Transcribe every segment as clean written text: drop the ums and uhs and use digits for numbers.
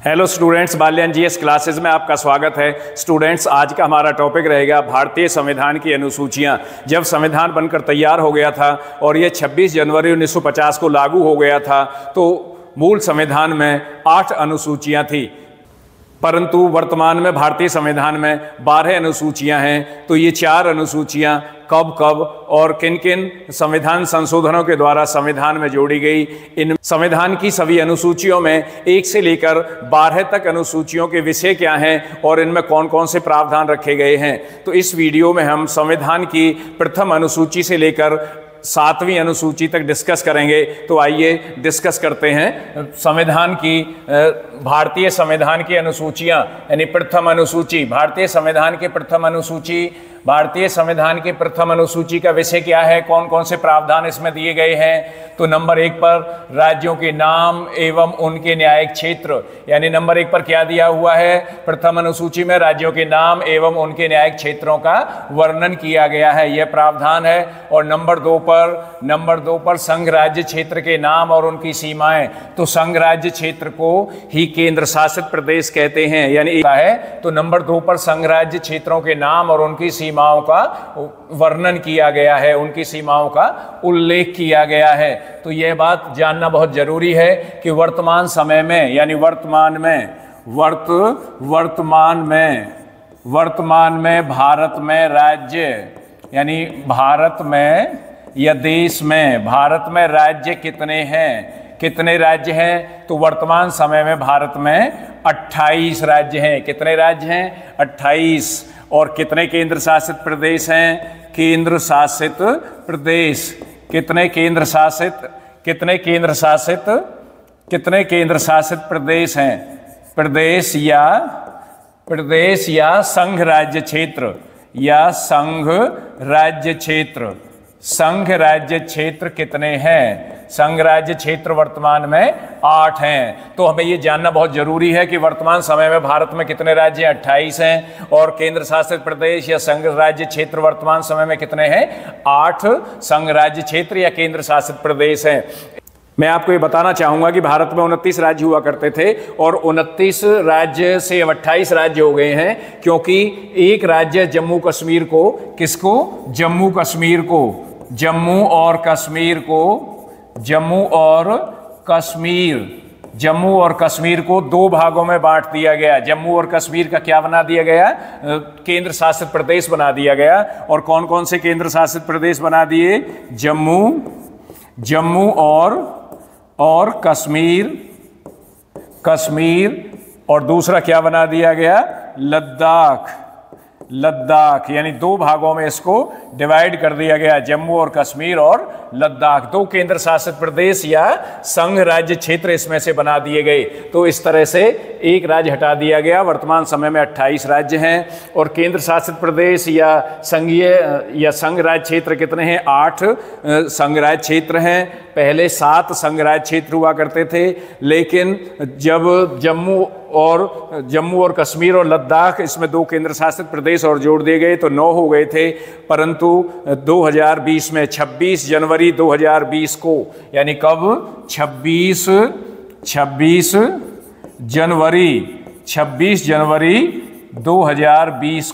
Hello students, Balyan GS classes में आपका स्वागत है। स्टूडेंट्स, आज का हमारा टॉपिक रहेगा भारतीय संविधान की अनुसूचियां। जब संविधान बनकर तैयार हो गया था और ये 26 जनवरी 1950 को लागू हो गया था तो मूल संविधान में 8 अनुसूचियां थी, परंतु वर्तमान में भारतीय संविधान में 12 अनुसूचियां हैं। तो ये 4 अनुसूचियां कब कब और किन किन संविधान संशोधनों के द्वारा संविधान में जोड़ी गई, इन संविधान की सभी अनुसूचियों में 1 से लेकर 12 तक अनुसूचियों के विषय क्या हैं और इनमें कौन कौन से प्रावधान रखे गए हैं। तो इस वीडियो में हम संविधान की प्रथम अनुसूची से लेकर 7वीं अनुसूची तक डिस्कस करेंगे। तो आइए डिस्कस करते हैं संविधान की भारतीय संविधान की अनुसूचियां, यानी प्रथम अनुसूची। भारतीय संविधान की प्रथम अनुसूची, भारतीय संविधान की प्रथम अनुसूची का विषय क्या है, कौन कौन से प्रावधान इसमें दिए गए हैं। तो नंबर 1 पर राज्यों के नाम एवं उनके न्यायिक क्षेत्र, यानी नंबर 1 पर क्या दिया हुआ है, प्रथम अनुसूची में राज्यों के नाम एवं उनके न्यायिक क्षेत्रों का वर्णन किया गया है, यह प्रावधान है। और नंबर 2 पर संघ राज्य क्षेत्र के नाम और उनकी सीमाएं। तो संघ राज्य क्षेत्र को ही केंद्र शासित प्रदेश कहते हैं, यानी है। तो नंबर 2 पर संघ राज्य क्षेत्रों के नाम और उनकी सीमाओं का वर्णन किया गया है, उनकी सीमाओं का उल्लेख किया गया है। तो यह बात जानना बहुत जरूरी है कि वर्तमान समय में, यानी वर्तमान में भारत में राज्य, यानी भारत में या देश में, भारत में राज्य कितने हैं, कितने राज्य हैं। तो वर्तमान समय में भारत में 28 राज्य हैं। कितने राज्य हैं? 28। और कितने केंद्र शासित प्रदेश हैं? केंद्र शासित प्रदेश। कितने केंद्र शासित प्रदेश हैं? प्रदेश या संघ राज्य क्षेत्र, संघ राज्य क्षेत्र कितने हैं? संघ राज्य क्षेत्र वर्तमान में 8 हैं। तो हमें ये जानना बहुत जरूरी है कि वर्तमान समय में भारत में कितने राज्य हैं? 28 हैं। और केंद्र शासित प्रदेश या संघ राज्य क्षेत्र वर्तमान समय में कितने हैं? 8 संघ राज्य क्षेत्र या केंद्र शासित प्रदेश हैं। मैं आपको ये बताना चाहूंगा कि भारत में 29 राज्य हुआ करते थे और 29 राज्य से अब 28 राज्य हो गए हैं, क्योंकि एक राज्य जम्मू कश्मीर को, किसको? जम्मू और कश्मीर को 2 भागों में बांट दिया गया। जम्मू और कश्मीर का क्या बना दिया गया? केंद्र शासित प्रदेश बना दिया गया। और कौन कौन से केंद्र शासित प्रदेश बना दिए? जम्मू और कश्मीर। और दूसरा क्या बना दिया गया? लद्दाख, यानी 2 भागों में इसको डिवाइड कर दिया गया, जम्मू और कश्मीर और लद्दाख। 2 केंद्र शासित प्रदेश या संघ राज्य क्षेत्र इसमें से बना दिए गए। तो इस तरह से एक राज्य हटा दिया गया। वर्तमान समय में 28 राज्य हैं। और केंद्र शासित प्रदेश या संघीय या संघ राज्य क्षेत्र कितने हैं? 8 संघ राज्य क्षेत्र हैं। पहले 7 संघ राज्य क्षेत्र हुआ करते थे, लेकिन जब जम्मू और कश्मीर और लद्दाख, इसमें 2 केंद्र शासित प्रदेश और जोड़ दिए गए तो 9 हो गए थे। परंतु 2020 में 26 जनवरी 2020 को, यानी कब? 26 जनवरी 2020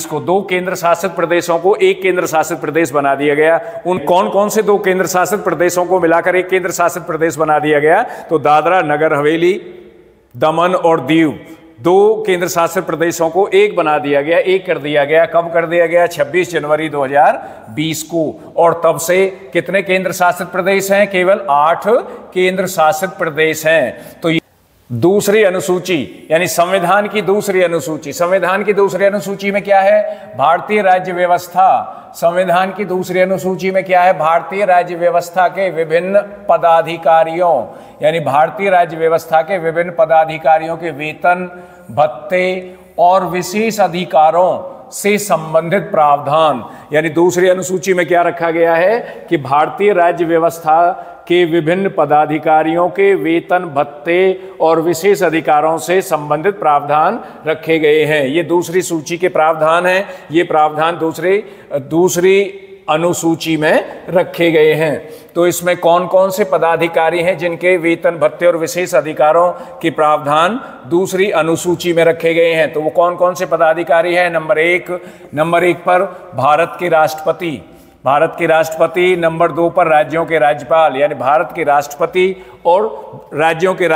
को 2 केंद्र शासित प्रदेशों को एक केंद्र शासित प्रदेश बना दिया गया। उन कौन कौन से 2 केंद्र शासित प्रदेशों को मिलाकर एक केंद्र शासित प्रदेश बना दिया गया? तो दादरा नगर हवेली, दमन और दीव, 2 केंद्र शासित प्रदेशों को एक बना दिया गया, एक कर दिया गया। कब कर दिया गया? 26 जनवरी 2020 को। और तब से कितने केंद्र शासित प्रदेश हैं? केवल 8 केंद्र शासित प्रदेश हैं। तो दूसरी अनुसूची, यानी संविधान की दूसरी अनुसूची में क्या है? भारतीय राज्य व्यवस्था। संविधान की दूसरी अनुसूची में क्या है? भारतीय राज्य व्यवस्था के विभिन्न पदाधिकारियों, यानी भारतीय राज्य व्यवस्था के विभिन्न पदाधिकारियों के वेतन, भत्ते और विशेष अधिकारों से संबंधित प्रावधान। यानी दूसरी अनुसूची में क्या रखा गया है कि भारतीय राज्य व्यवस्था के विभिन्न पदाधिकारियों के वेतन, भत्ते और विशेष अधिकारों से संबंधित प्रावधान रखे गए हैं। ये दूसरी सूची के प्रावधान हैं। ये प्रावधान दूसरी अनुसूची में रखे गए हैं। तो इसमें कौन कौन से पदाधिकारी हैं जिनके वेतन भत्ते और विशेष अधिकारों के प्रावधान दूसरी अनुसूची में रखे गए हैं? तो वो कौन कौन से पदाधिकारी हैं? नंबर एक पर भारत के राष्ट्रपति, नंबर 2 पर राज्यों के राज्यपाल, यानी भारत के राष्ट्रपति और राज्यों के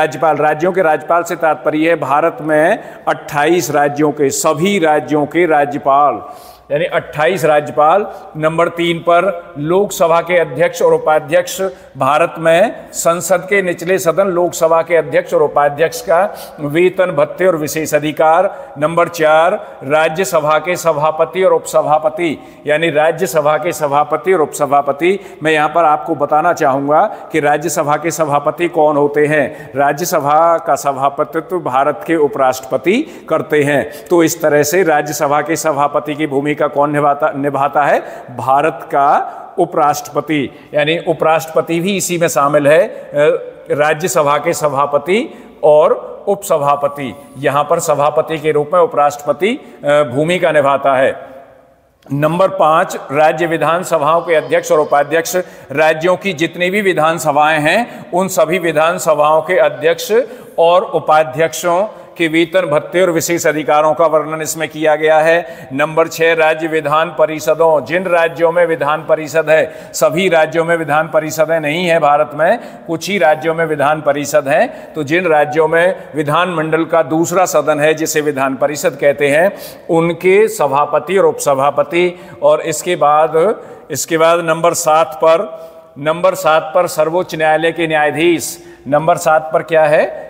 राज्यपाल से तात्पर्य है भारत में 28 राज्यों के, सभी राज्यों के राज्यपाल, यानी 28 राज्यपाल। नंबर 3 पर लोकसभा के अध्यक्ष और उपाध्यक्ष, भारत में संसद के निचले सदन लोकसभा के अध्यक्ष और उपाध्यक्ष का वेतन भत्ते और विशेष अधिकार। नंबर 4 राज्यसभा के सभापति और उपसभापति, यानी राज्यसभा के सभापति और उपसभापति। मैं यहाँ पर आपको बताना चाहूँगा कि राज्यसभा के सभापति कौन होते हैं। राज्यसभा का सभापतित्व भारत के उपराष्ट्रपति करते हैं। तो इस तरह से राज्यसभा के सभापति की भूमिका कौन निभाता है? भारत का उपराष्ट्रपति, यानी उपराष्ट्रपति भी इसी में शामिल है। राज्यसभा के सभापति और उपसभापति, यहां पर सभापति के रूप में उपराष्ट्रपति भूमिका निभाता है। नंबर 5 राज्य विधानसभाओं के अध्यक्ष और उपाध्यक्ष, राज्यों की जितनी भी विधानसभाएं हैं उन सभी विधानसभाओं के अध्यक्ष और उपाध्यक्षों के वेतन भत्ते और विशेष अधिकारों का वर्णन इसमें किया गया है। नंबर 6 राज्य विधान परिषदों, जिन राज्यों में विधान परिषद है, सभी राज्यों में विधान परिषदें नहीं है भारत में, कुछ ही राज्यों में विधान परिषद है। तो जिन राज्यों में विधानमंडल का दूसरा सदन है जिसे विधान परिषद कहते हैं, उनके सभापति और उपसभापति। और इसके बाद नंबर 7 पर सर्वोच्च न्यायालय के न्यायाधीश। नंबर 7 पर क्या है?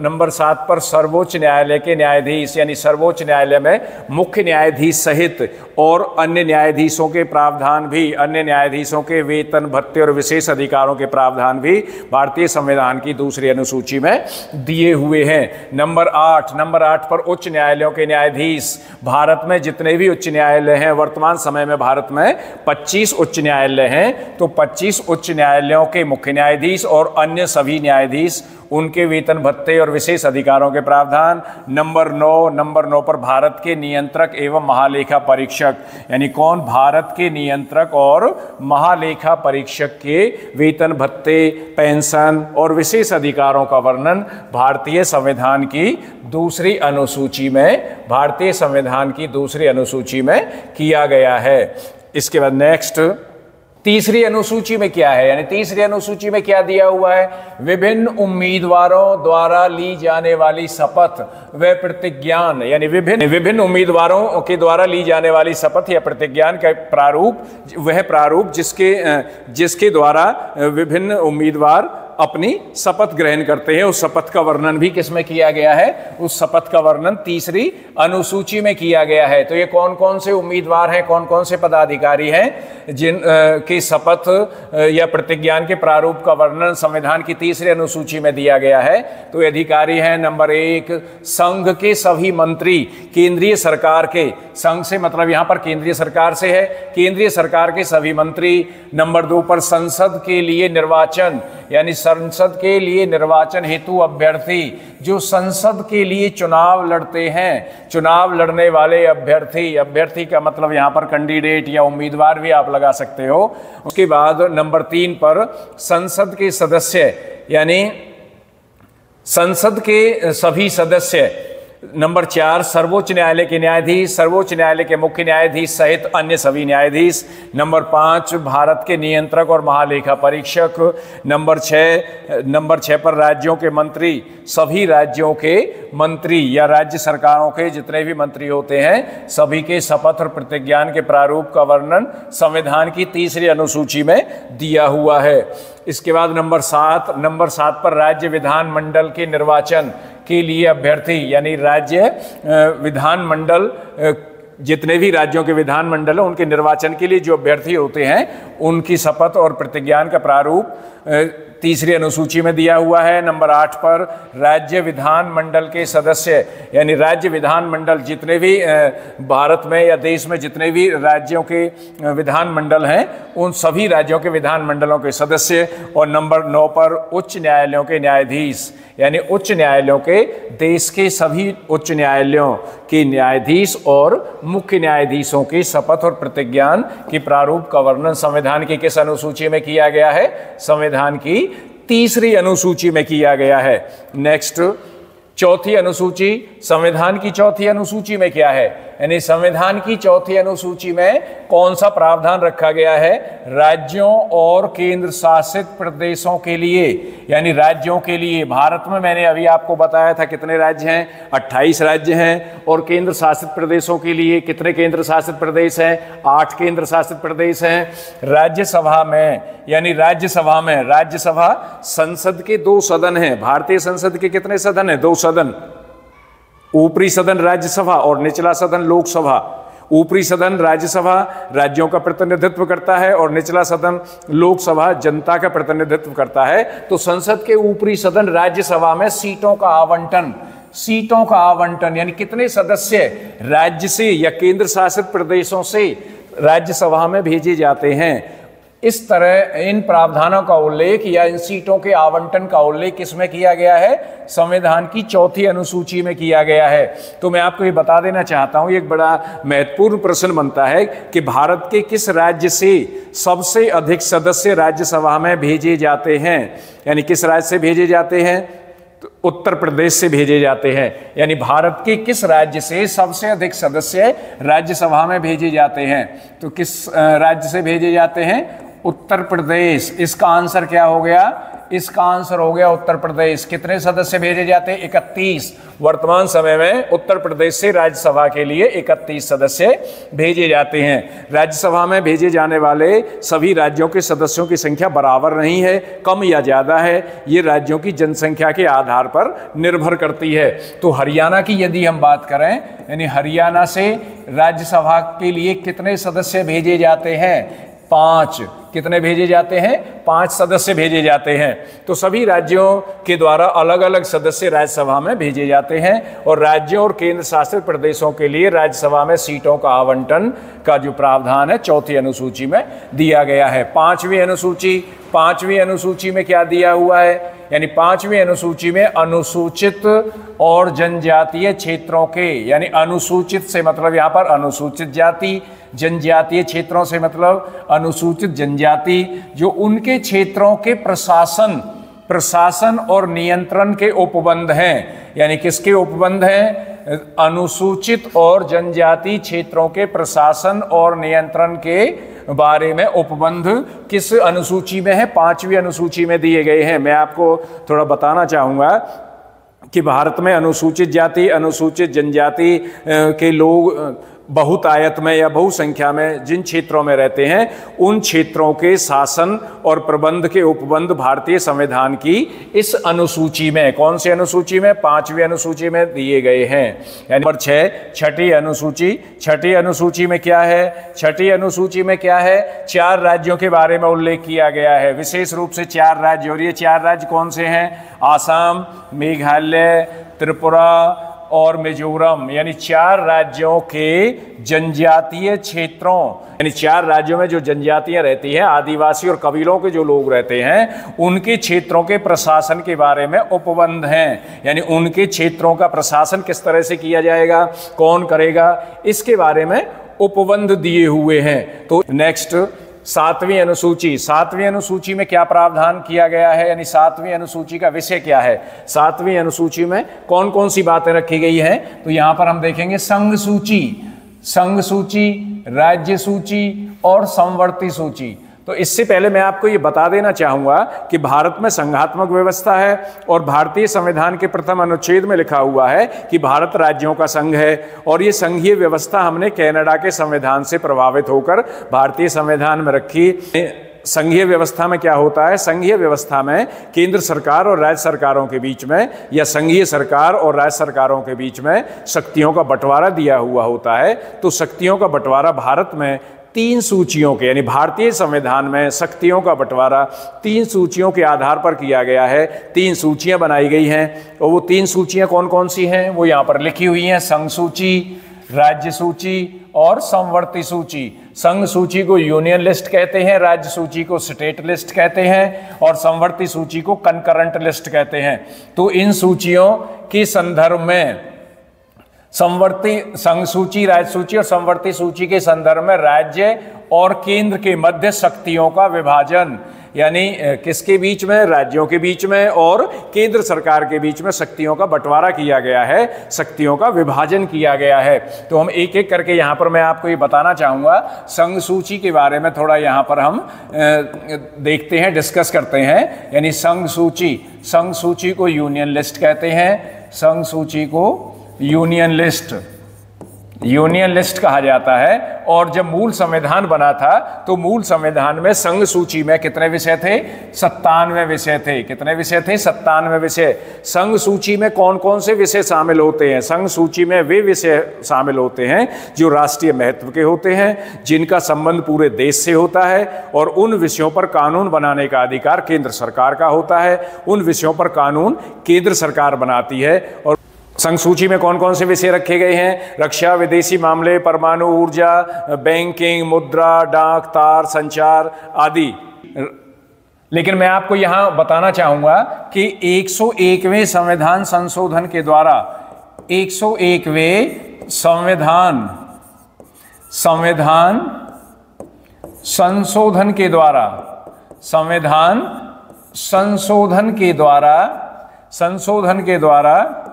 नंबर 7 पर सर्वोच्च न्यायालय के न्यायाधीश, यानी सर्वोच्च न्यायालय में मुख्य न्यायाधीश सहित और अन्य न्यायाधीशों के प्रावधान भी, अन्य न्यायाधीशों के वेतन भत्ते और विशेष अधिकारों के प्रावधान भी भारतीय संविधान की दूसरी अनुसूची में दिए हुए हैं। नंबर 8 पर उच्च न्यायालयों के न्यायाधीश। भारत में जितने भी उच्च न्यायालय हैं, वर्तमान समय में भारत में 25 उच्च न्यायालय हैं, तो 25 उच्च न्यायालयों के मुख्य न्यायाधीश और अन्य सभी न्यायाधीश, उनके वेतन भत्ते और विशेष अधिकारों के प्रावधान। नंबर 9 पर भारत के नियंत्रक एवं महालेखा परीक्षक, यानी कौन? भारत के नियंत्रक और महालेखा परीक्षक के वेतन भत्ते, पेंशन और विशेष अधिकारों का वर्णन भारतीय संविधान की दूसरी अनुसूची में किया गया है। इसके बाद नेक्स्ट तीसरी अनुसूची में क्या है, यानी तीसरी अनुसूची में क्या दिया हुआ है? विभिन्न उम्मीदवारों द्वारा ली जाने वाली शपथ व प्रतिज्ञान, यानी विभिन्न उम्मीदवारों के द्वारा ली जाने वाली शपथ या प्रतिज्ञान का प्रारूप, वह प्रारूप जिसके द्वारा विभिन्न उम्मीदवार अपनी शपथ ग्रहण करते हैं, उस शपथ का वर्णन भी किसमें किया गया है? उस शपथ का वर्णन तीसरी अनुसूची में किया गया है। तो ये कौन कौन से उम्मीदवार हैं, कौन कौन से पदाधिकारी हैं जिन की शपथ या प्रतिज्ञान के प्रारूप का वर्णन संविधान की तीसरी अनुसूची में दिया गया है? तो ये अधिकारी हैं नंबर 1 संघ के सभी मंत्री, केंद्रीय सरकार के, संघ से मतलब यहाँ पर केंद्रीय सरकार से है, केंद्रीय सरकार के सभी मंत्री। नंबर 2 पर संसद के लिए निर्वाचन, यानी संसद के लिए निर्वाचन हेतु अभ्यर्थी, जो संसद के लिए चुनाव लड़ते हैं, चुनाव लड़ने वाले अभ्यर्थी का मतलब यहाँ पर कैंडिडेट या उम्मीदवार भी आप लगा सकते हो। उसके बाद नंबर 3 पर संसद के सदस्य, यानी संसद के सभी सदस्य। नंबर 4 सर्वोच्च न्यायालय के न्यायाधीश, सर्वोच्च न्यायालय के मुख्य न्यायाधीश सहित अन्य सभी न्यायाधीश। नंबर 5 भारत के नियंत्रक और महालेखा परीक्षक। नंबर 6 पर राज्यों के मंत्री, सभी राज्यों के मंत्री या राज्य सरकारों के जितने भी मंत्री होते हैं, सभी के शपथ और प्रतिज्ञान के प्रारूप का वर्णन संविधान की तीसरी अनुसूची में दिया हुआ है। इसके बाद नंबर 7 पर राज्य विधानमंडल के निर्वाचन के लिए अभ्यर्थी, यानी राज्य विधानमंडल, जितने भी राज्यों के विधानमंडल हैं उनके निर्वाचन के लिए जो अभ्यर्थी होते हैं उनकी शपथ और प्रतिज्ञान का प्रारूप तीसरी अनुसूची में दिया हुआ है। नंबर 8 पर राज्य विधानमंडल के सदस्य, यानी राज्य विधानमंडल जितने भी भारत में या देश में जितने भी राज्यों के विधानमंडल हैं उन सभी राज्यों के विधानमंडलों के सदस्य। और नंबर 9 पर उच्च न्यायालयों के न्यायाधीश, यानी उच्च न्यायालयों के देश के सभी उच्च न्यायालयों के न्यायाधीश और मुख्य न्यायाधीशों की शपथ और प्रतिज्ञान की प्रारूप का वर्णन संविधान की किस अनुसूची में किया गया है? संविधान की तीसरी अनुसूची में किया गया है। नेक्स्ट, चौथी अनुसूची, संविधान की चौथी अनुसूची में क्या है? यानी संविधान की चौथी अनुसूची में कौन सा प्रावधान रखा गया है? राज्यों और केंद्र शासित प्रदेशों के लिए, यानी राज्यों के लिए। भारत में मैंने अभी आपको बताया था कितने राज्य हैं? 28 राज्य हैं। और केंद्र शासित प्रदेशों के लिए कितने केंद्र शासित प्रदेश हैं? 8 केंद्र शासित प्रदेश हैं। राज्यसभा में, यानी राज्यसभा में, राज्यसभा संसद के 2 सदन हैं। भारतीय संसद के कितने सदन हैं? 2 सदन। ऊपरी सदन राज्यसभा और निचला सदन लोकसभा। ऊपरी सदन राज्यसभा राज्यों का प्रतिनिधित्व करता है और निचला सदन लोकसभा जनता का प्रतिनिधित्व करता है। तो संसद के ऊपरी सदन राज्यसभा में सीटों का आवंटन यानी कितने सदस्य राज्य से या केंद्र शासित प्रदेशों से राज्यसभा में भेजे जाते हैं। इस तरह इन प्रावधानों का उल्लेख या इन सीटों के आवंटन का उल्लेख किसमें किया गया है? संविधान की चौथी अनुसूची में किया गया है। तो मैं आपको ये बता देना चाहता हूं, एक बड़ा महत्वपूर्ण प्रश्न बनता है कि भारत के किस राज्य से सबसे अधिक सदस्य राज्यसभा में भेजे जाते हैं? यानी किस राज्य से भेजे जाते हैं? तो उत्तर प्रदेश से भेजे जाते हैं। यानी भारत के किस राज्य से सबसे अधिक सदस्य राज्यसभा में भेजे जाते हैं? तो किस राज्य से भेजे जाते हैं? उत्तर प्रदेश। इसका आंसर क्या हो गया? इसका आंसर हो गया उत्तर प्रदेश। कितने सदस्य भेजे जाते हैं? 31। वर्तमान समय में उत्तर प्रदेश से राज्यसभा के लिए 31 सदस्य भेजे जाते हैं। राज्यसभा में भेजे जाने वाले सभी राज्यों के सदस्यों की संख्या बराबर नहीं है, कम या ज़्यादा है। ये राज्यों की जनसंख्या के आधार पर निर्भर करती है। तो हरियाणा की यदि हम बात करें, यानी हरियाणा से राज्यसभा के लिए कितने सदस्य भेजे जाते हैं? 5। कितने भेजे जाते हैं? 5 सदस्य भेजे जाते हैं। तो सभी राज्यों के द्वारा अलग अलग सदस्य राज्यसभा में भेजे जाते हैं और राज्यों और केंद्र शासित प्रदेशों के लिए राज्यसभा में सीटों का आवंटन का जो प्रावधान है चौथी अनुसूची में दिया गया है। पांचवी अनुसूची में क्या दिया हुआ है? यानी 5वीं अनुसूची में अनुसूचित और जनजातीय क्षेत्रों के, यानी अनुसूचित से मतलब यहाँ पर अनुसूचित जाति, जनजातीय क्षेत्रों से मतलब अनुसूचित जनजाति, जो उनके क्षेत्रों के प्रशासन और नियंत्रण के उपबंध हैं। यानी किसके उपबंध हैं? अनुसूचित और जनजाति क्षेत्रों के प्रशासन और नियंत्रण के बारे में उपबंध किस अनुसूची में है? 5वीं अनुसूची में दिए गए हैं। मैं आपको थोड़ा बताना चाहूँगा कि भारत में अनुसूचित जाति, अनुसूचित जनजाति के लोग बहुतायत में या बहुसंख्या में जिन क्षेत्रों में रहते हैं उन क्षेत्रों के शासन और प्रबंध के उपबंध भारतीय संविधान की इस अनुसूची में, कौन सी अनुसूची में? 5वीं अनुसूची में दिए गए हैं। यानी नंबर 6 छठी अनुसूची। छठी अनुसूची में क्या है? छठी अनुसूची में क्या है? 4 राज्यों के बारे में उल्लेख किया गया है, विशेष रूप से 4 राज्य। और ये 4 राज्य कौन से हैं? आसाम, मेघालय, त्रिपुरा और मिजोरम। यानी 4 राज्यों के जनजातीय क्षेत्रों, यानी 4 राज्यों में जो जनजातियां रहती हैं, आदिवासी और कबीलों के जो लोग रहते हैं, उनके क्षेत्रों के प्रशासन के बारे में उपबंध हैं। यानी उनके क्षेत्रों का प्रशासन किस तरह से किया जाएगा, कौन करेगा, इसके बारे में उपबंध दिए हुए हैं। तो नेक्स्ट 7वीं अनुसूची। 7वीं अनुसूची में क्या प्रावधान किया गया है? यानी 7वीं अनुसूची का विषय क्या है? 7वीं अनुसूची में कौन कौन सी बातें रखी गई हैं? तो यहाँ पर हम देखेंगे संघ सूची, राज्य सूची और समवर्ती सूची। तो इससे पहले मैं आपको ये बता देना चाहूँगा कि भारत में संघात्मक व्यवस्था है और भारतीय संविधान के प्रथम अनुच्छेद में लिखा हुआ है कि भारत राज्यों का संघ है। और ये संघीय व्यवस्था हमने कनाडा के संविधान से प्रभावित होकर भारतीय संविधान में रखी। संघीय व्यवस्था में क्या होता है? संघीय व्यवस्था में केंद्र सरकार और राज्य सरकारों के बीच में या संघीय सरकार और राज्य सरकारों के बीच में शक्तियों का बंटवारा दिया हुआ होता है। तो शक्तियों का बंटवारा भारत में 3 सूचियों के, यानी भारतीय संविधान में शक्तियों का बंटवारा 3 सूचियों के आधार पर किया गया है। 3 सूचियां बनाई गई हैं और वो 3 सूचियां कौन कौन सी हैं वो यहाँ पर लिखी हुई हैं। संघ सूची, राज्य सूची और समवर्ती सूची। संघ सूची को यूनियन लिस्ट कहते हैं, राज्य सूची को स्टेट लिस्ट कहते हैं और समवर्ती सूची को कंकरेंट लिस्ट कहते हैं। तो इन सूचियों के संदर्भ में समवर्ती संघ सूची, राज्य सूची और समवर्ती सूची के संदर्भ में राज्य और केंद्र के मध्य शक्तियों का विभाजन, यानी किसके बीच में, राज्यों के बीच में और केंद्र सरकार के बीच में शक्तियों का बंटवारा किया गया है, शक्तियों का विभाजन किया गया है। तो हम एक एक करके यहाँ पर मैं आपको ये बताना चाहूँगा। संघ सूची के बारे में थोड़ा यहाँ पर हम देखते हैं, डिस्कस करते हैं। यानी संघ सूची को यूनियन लिस्ट कहते हैं। संघ सूची को यूनियन लिस्ट कहा जाता है। और जब मूल संविधान बना था तो मूल संविधान में संघ सूची में कितने विषय थे? 97 विषय थे। कितने विषय थे? 97 विषय। संघ सूची में कौन कौन से विषय शामिल होते हैं? संघ सूची में वे विषय शामिल होते हैं जो राष्ट्रीय महत्व के होते हैं, जिनका संबंध पूरे देश से होता है और उन विषयों पर कानून बनाने का अधिकार केंद्र सरकार का होता है। उन विषयों पर कानून केंद्र सरकार बनाती है। और संघ सूची में कौन कौन से विषय रखे गए हैं? रक्षा, विदेशी मामले, परमाणु ऊर्जा, बैंकिंग, मुद्रा, डाक, तार, संचार आदि। लेकिन मैं आपको यहां बताना चाहूंगा कि 101वें संविधान संशोधन के द्वारा 101वें संविधान संशोधन के द्वारा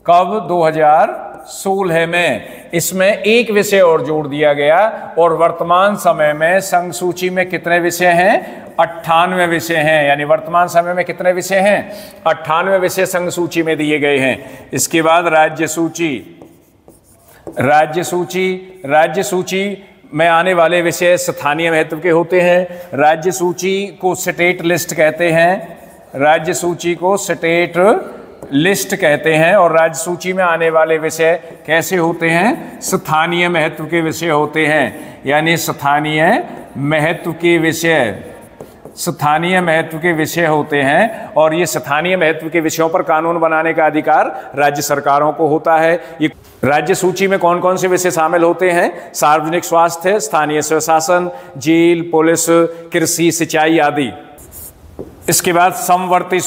कब? 2016 में इसमें एक विषय और जोड़ दिया गया और वर्तमान समय में संघ सूची में कितने विषय हैं? 98 विषय हैं। यानी वर्तमान समय में कितने विषय हैं? 98 विषय संघ सूची में दिए गए हैं। इसके बाद राज्य सूची में आने वाले विषय स्थानीय महत्व के होते हैं। राज्य सूची को स्टेट लिस्ट कहते हैं। और राज्य सूची में आने वाले विषय कैसे होते हैं? स्थानीय महत्व के विषय होते हैं। यानी स्थानीय महत्व के विषय होते हैं। और ये स्थानीय महत्व के विषयों पर कानून बनाने का अधिकार राज्य सरकारों को होता है। ये राज्य सूची में कौन कौन से विषय शामिल होते हैं? सार्वजनिक स्वास्थ्य, स्थानीय स्वशासन, जेल, पुलिस, कृषि, सिंचाई आदि। इसके बाद समवर्ती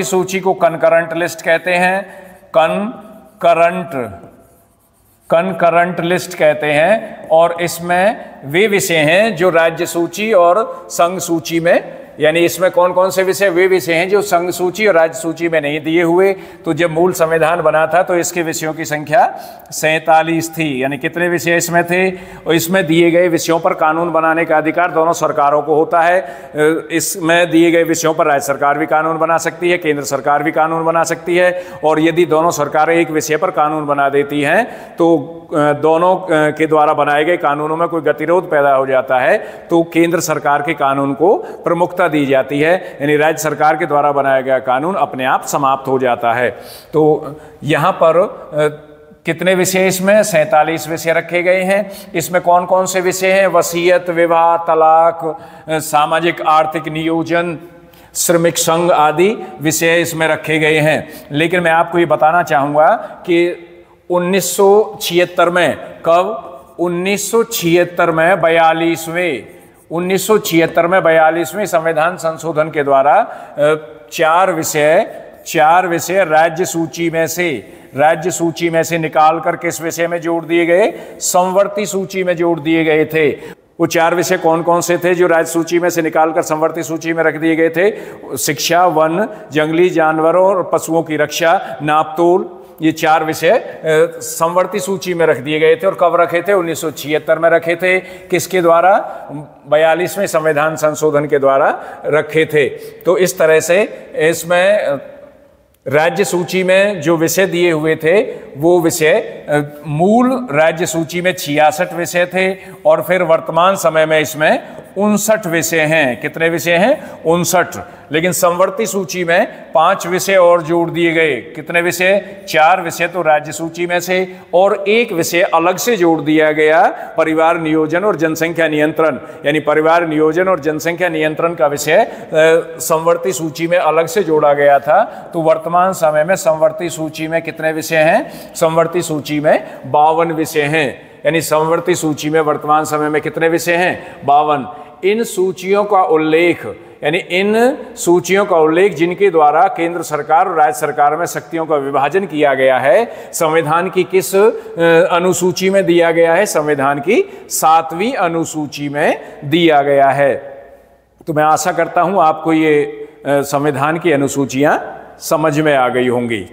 सूची को कंकरेंट लिस्ट कहते हैं। कंकरेंट लिस्ट कहते हैं। और इसमें वे विषय हैं जो राज्य सूची और संघ सूची में, यानी इसमें कौन कौन से विषय? वे विषय हैं जो संघ सूची और राज्य सूची में नहीं दिए हुए। तो जब मूल संविधान बना था तो इसके विषयों की संख्या 47 थी। यानी कितने विषय इसमें थे? और इसमें दिए गए विषयों पर कानून बनाने का अधिकार दोनों सरकारों को होता है। इसमें दिए गए विषयों पर राज्य सरकार भी कानून बना सकती है, केंद्र सरकार भी कानून बना सकती है। और यदि दोनों सरकारें एक विषय पर कानून बना देती हैं तो दोनों के द्वारा बनाए गए कानूनों में कोई गतिरोध पैदा हो जाता है तो केंद्र सरकार के कानून को प्रमुखता दी जाती है। यानी राज्य सरकार के द्वारा बनाया गया कानून अपने आप समाप्त हो जाता है। तो यहाँ पर कितने विषय? इसमें 47 विषय रखे गए हैं। इसमें कौन कौन से विषय हैं? वसीयत, विवाह, तलाक, सामाजिक आर्थिक नियोजन, श्रमिक संघ आदि विषय इसमें रखे गए हैं। लेकिन मैं आपको ये बताना चाहूँगा कि 1976 में, कब? 1976 में 42वें संविधान संशोधन के द्वारा 4 विषय राज्य सूची में से निकालकर किस विषय में जोड़ दिए गए? समवर्ती सूची में जोड़ दिए गए थे। वो 4 विषय कौन कौन से थे जो राज्य सूची में से निकालकर समवर्ती सूची में रख दिए गए थे? शिक्षा, वन, जंगली जानवरों और पशुओं की रक्षा, नापतोल, ये 4 विषय समवर्ती सूची में रख दिए गए थे। और कब रखे थे? 1976 में रखे थे। किसके द्वारा? 42वें संविधान संशोधन के द्वारा रखे थे। तो इस तरह से इसमें राज्य सूची में जो विषय दिए हुए थे वो विषय मूल राज्य सूची में 66 विषय थे और फिर वर्तमान समय में इसमें 59 विषय हैं। कितने विषय हैं? 59। लेकिन समवर्ती सूची में 5 विषय और जोड़ दिए गए। कितने विषय? 4 विषय तो राज्य सूची में से और 1 विषय अलग से जोड़ दिया गया, परिवार नियोजन और जनसंख्या नियंत्रण। यानी परिवार नियोजन और जनसंख्या नियंत्रण का विषय समवर्ती सूची में अलग से जोड़ा गया था। तो वर्तमान समय में समवर्ती सूची में कितने विषय हैं? समवर्ती सूची में 52 विषय हैं। यानी समवर्ती सूची में वर्तमान समय में कितने विषय हैं? 52। इन सूचियों का उल्लेख, यानी इन सूचियों का उल्लेख जिनके द्वारा केंद्र सरकार और राज्य सरकार में शक्तियों का विभाजन किया गया है, संविधान की किस अनुसूची में दिया गया है? संविधान की 7वीं अनुसूची में दिया गया है। तो मैं आशा करता हूं आपको ये संविधान की अनुसूचियां समझ में आ गई होंगी।